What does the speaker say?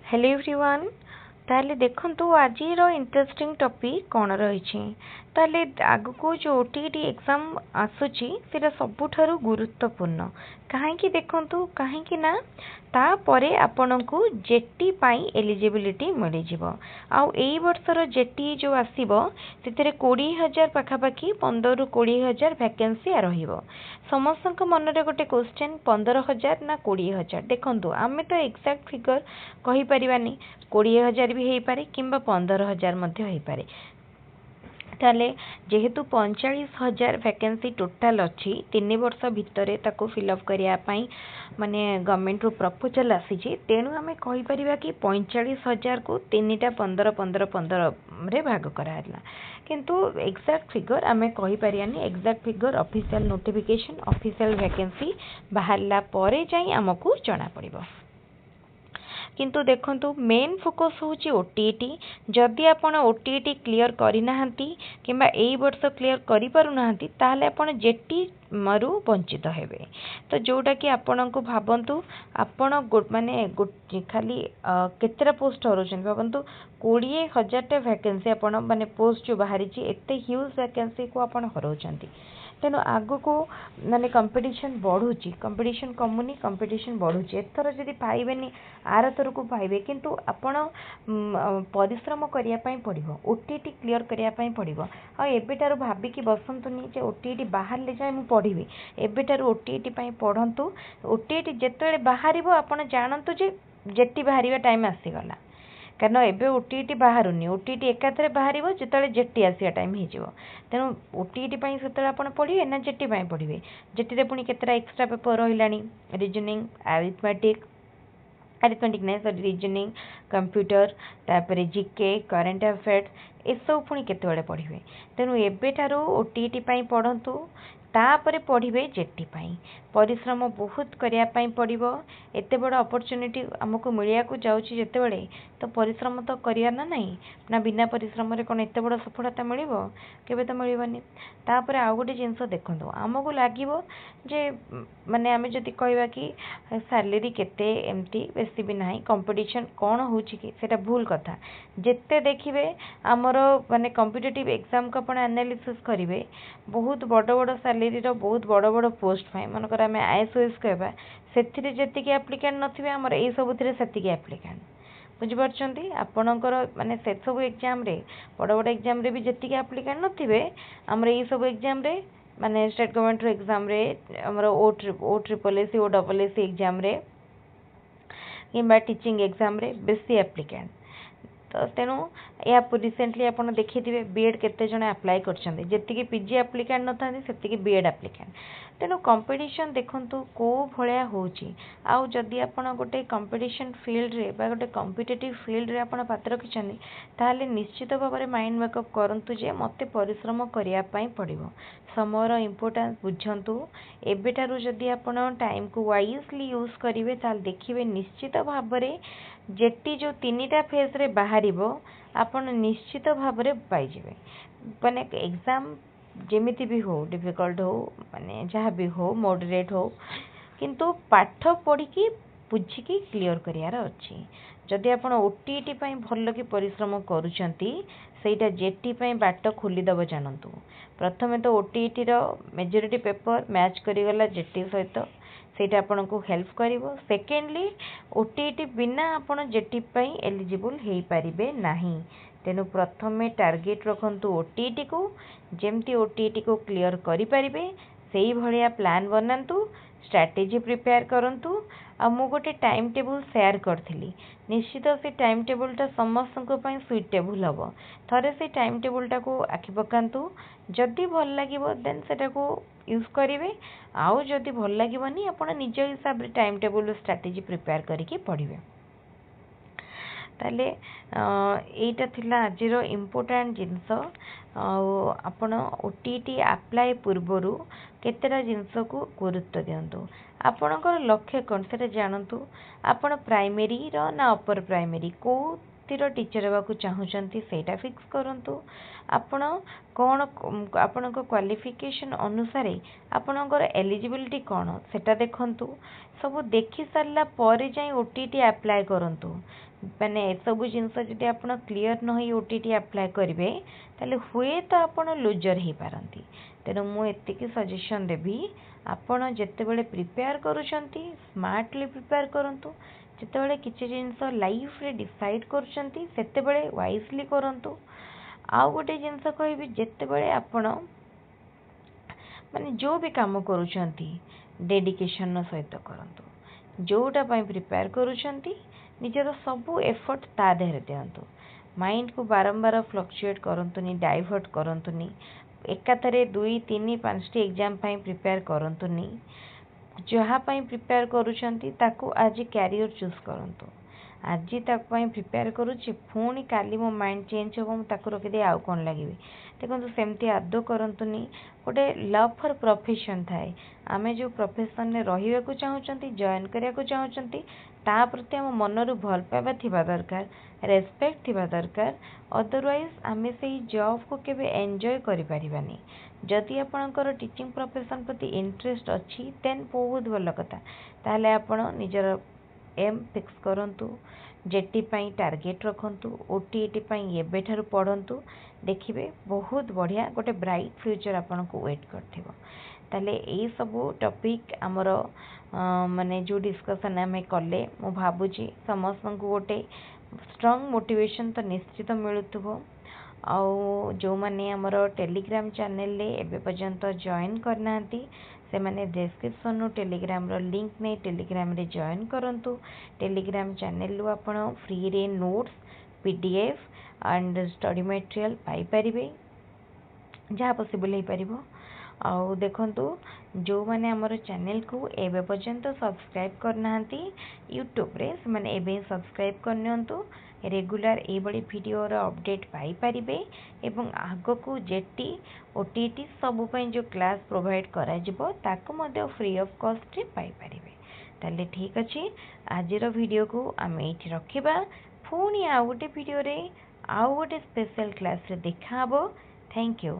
Hello everyone. ताले देखंतु आजिर interesting topic कौन रही ताले आगको जो ओटीटी एग्जाम आसुची सेटा सबुठारु गुरुत्वपूर्ण कहीं देखंतु कहीं ना तापरे आपनकु जेटी पाई एलिजिबिलिटी मिल जिवो आउ एई वर्षर जेटी जो आसीबो सेतेरे 20,000 पाखापाखी 15 रु 20,000 वैकेंसी रहिबो। समस्त मन रे गोटे क्वेश्चन 15,000 ना 20,000 देखंतु आमे तो एक्जाक्ट फिगर कहि परिबानी 20,000 भी हेई पारे किंबा 15,000 मध्य हेई पारे। ताले जेहेतु 45,000 वैकेंसी टोटाल अच्छी 3 वर्ष भितर ताको फिलअप करिया पाई माने गवर्नमेंट रो प्रपोजल आसी तेणु आमे कहि परिबा कि 45,000 को 3टा 15 15 15 रे भाग कराला किंतु एक्जाक्ट फिगर आमे कहि परियानी। Exact figure official notification official vacancy बाहरला परे जाई हमकु जणा पड़िबो। किंतु देखंतु मेन फोकस होची ओटीटी। जदि आपण ओटीटी क्लियर करिनाहांती किंबा एई वर्ष क्लियर करि पारुनाहांती ताहले आपण जेटी मरु वंचित हेबे। तो जोटा कि आपण को भाबंतु आपण माने खाली केतेरा पोस्ट हरउछन भाबंतु 20,000 टा वैकेंसी आपण माने पोस्ट जो बाहरी एते ह्यूज वैकेंसी को आपण हरउछंती। तेणु आगो को माने कंपटीशन बढ़ुची कंपटीशन कमुनी कंपटीशन बढ़ुची एथर जदि पाइबेनी आर थर को पाइबे किंतु आपण परिश्रम करिया पई पड़िबो ओटीटी क्लियर करिया पई पड़िबो। आ एबेटार भाबिकी बसंतुनी जे ओटीटी बाहर ले जाय मु पढ़िबी एबेटार ओटीटी पई पढ़ंतु। ओटीटी जेतेबेले बाहरिबो आपण जानंतु जे जेटी बाहरिबा टाइम आसी गला कारण एबे ओटीटी बाहरुनी ओटीटी एकाथरे बाहरिबो जेतेबेले जेटी आसिया टाइम हिजिवो। तेणु ओटीटी पई सेतेबेले आपण पढ़िबे ना जेटी पई पढ़िबे। जेटी रे पुनी केतेरा एक्स्ट्रा पेपर रहिलानी रीजनिंग अरिथमेटिक नहीं सॉरी रीजनिंग कंप्यूटर तापरे जीके करेंट अफेयर्स ए सब पुणी केतेबेले पढ़िबे। तेणु एबेठारु ओटीटी पई पढ़ंतु तापरे पढ़िबे जेटी पई परिश्रम बहुत करिया पई पड़िबो। एते बड़ अपॉर्चुनिटी हमको मिलिया को जाउची जेतेबेले तो परिश्रम तो करिया ना नहीं ना बिना परिश्रम रे कोन एते बड़ सफलता मिलिबो केबे तो मिलिबनी। तापरे आ गोटे जिंस देखंतु हमको लागिबो जे माने आमे जदि कहबा कि सैलरी केते एमती बेसी भी नाही कंपटीशन कोन होउची कि सेटा भूल कथा। जेते देखिबे हमर माने कॉम्पिटिटिव एग्जाम को आपण एनालिसिस करिवे बहुत बड़ बड़ सैलरी रो बहुत बड़ बड़ पोस्ट पाए मनकर आमे आईएएस कहबा सेथिरे जेतिके एप्लिकेंट नथिबे हमर एई सबुथिरे सेतिके एप्लिकेंट बुझि परछंती। आपणकर माने से सब एग्जाम रे बड़ बड़ एग्जाम रे भी जेतिके एप्लिकेंट नथिबे हमर एई सब एग्जाम रे माने स्टेट गवर्नमेंट रो एग्जाम रे हमर O triple S O double S exam रे किंबा टीचिंग एग्जाम रे बेसी एप्लिकेंट। तो तेणु या रिसेंटली आप देखिए बीएड केते जने अप्लाई करछन्ते जेतिकी पीजी एप्लिकेंट नथांती सेतिकी बीएड एप्लिकेंट। तेणु कंपटीशन देखंतु को भलिया होउची आउ जदि आपण गोटे कंपटीशन फील्ड रे बा गोटे कॉम्पिटिटिव फील्ड रे आपण पात्र रखिछन्ती ताले निश्चित भाव में माइंड मेकअप करंतु जे मते परिश्रम करिया पई पड़िबो। समयर इंपोर्टेंस बुझंतु एबेटारु जदि आपण टाइम को वाइजली यूज करिवे ताल देखिबे निश्चित भाव में जेटी जो 3टा फेज रे बाहरिबो आपण निश्चित भाव में पाइजिबे। माने एग्जाम जेमिति भी हो डिफिकल्ट हो माने जहाँ भी हो मॉडरेट हो किंतु पाठ पढ़ी की बुझिकी क्लियर करियार अच्छी। जदि आपण ओटीटी पई भल कि परिश्रम करूछंती सेटा जेटी पई बाट खोलीदेव जानतु। प्रथमे तो ओटीटी रो मेजॉरिटी पेपर मैच करिगला जेटी सहित सेटा आपन को हेल्प करिवो। सेकेंडली ओटीटी बिना आपण जेटी पई एलिजिबल हेई परिबे नाही। तेनु प्रथमे टार्गेट रखंतु ओटीटी को जेमती ओटीटी को क्लियर करि परिबे सेही भलिया प्लान बनांतु स्ट्रैटेजी प्रिपेयर करंतु। आ मु गोटे टाइम टेबल शेयर करथिली निश्चित से टाइम टेबलटा समस्त को पई सुइटेबल हबो। थरे से टाइम टेबलटा को आखि पकांतु जदि भल लागिबो देन सेटा को यूज करिवे आउ जदि भल लागिबनी आपण निज हिसाब रे टाइम टेबल स्ट्रैटेजी प्रिपेयर करिके पढ़िबे। ताले एटा थिला आजिरो इम्पोर्टेंट जिंस। आपण ओटीटी अप्लाई पूर्वरु केतेटा जिंस को गुरुत्व दियंतु। आपणकर लक्ष्य कोन सेटा जानतु। आपण प्राइमरी रो ना अपर प्राइमरी को तीर टीचर हेबा को चाहुचंती सेटा फिक्स करंतु। आपण कोन आपणक क्वालिफिकेशन अनुसार आपणकर एलिजिबिलिटी कोन सेटा देखंतु। सब देखि सारला परे जाई ओटीटी अप्लाई करंतु। माने सब जिनस जदि आप क्लीयर न हो ओटीटी अप्लाई करेंगे ताले हुए तो आप लूजर हो पारती। तेणु मुझे सजेशन देवी आपण जितेबाला प्रिपेयर करुँच स्मार्टली प्रिपेयर करूँ। जितेबाला किसी जिनस लाइफ रे डिसाइड करुँच वाइजली करूँ। आउ गोटे जिनस कहि जितेबाला आपण माने जो भी काम करुँच डेडिकेशन सहित करूँ। जोटा प्रिपेयर करुँच निजर सबू एफर्ट ता देहरे दिंतु। माइंड को बारंबार फ्लक्चुएट करंतुनी, डाइवर्ट करंतुनी। एकाथरे 2, 3, 5 एग्जाम प्रिपेयर करंतुनी। जहाँ प्रिपेयर करुँच ताकू आज कैरियर चूज करंतु। आज प्रिपेयर करुँच पुणी काली मो माइंड चेंज हो ताकू रखिदे आउ कौन लगे। देखो सेमती आदौ करंतुनी। गोटे लव फॉर प्रोफेशन थाए आमे जो प्रोफेशन में रहिबा को चाहूचंती जॉइन करिया को चाहूचंती ता प्रति आम मनरु भल पाइबा थिबा दरकार, रेस्पेक्ट थिबा दरकार। अदरवाइज आमे सेही जॉब को केबे एंजॉय करि परिबानी। जदि आपणकर टीचिंग प्रोफेशन प्रति इंटरेस्ट अच्छी देन बहुत भल कथा। ताहले आपण निजर एम फिक्स करंतु, जेटी पाई टार्गेट रखंतु, ओटीईटी पाई एबेठारु पढ़ंतु। देखिबे बहुत बढ़िया गोटे ब्राइट फ्यूचर आपनको वेट करथिबो। ताले एई सबु टॉपिक हमर माने जो डिस्कशन आमे कले मु भाबुची समस्त को गोटे स्ट्रांग मोटिवेशन तो निश्चित मिलुथबो। आउ जो माने हमर टेलीग्राम चैनल ले एबे पर्यंत जॉइन करनांती से माने डिस्क्रिप्शन नो टेलीग्राम रो लिंक ने टेलीग्राम रे जॉइन करंतु। टेलीग्राम चैनल लो आपण फ्री रे notes, PDF and study material पाई परिबे जहाँ पॉसिबल हो पारिबो। आउ देखंतु जो माने हमर चैनल को एबे पर्यंत सब्सक्राइब करनांती यूट्यूब रे से माने एबे सब्सक्राइब करनियंतु। रेगुलर ए बड़ी वीडियो रो अपडेट पाई परिबे एवं आगो को जेटी ओटीटी सबु पई जो क्लास प्रोवाइड करा जिवो ताको मध्य फ्री ऑफ कॉस्ट रे पाई परिबे। ताले ठीक अछि आजिरो वीडियो को आमे एठी रखिबा। पुणी आ गोटे वीडियो रे आ गोटे स्पेशल क्लास रे देखा हबो। Thank you.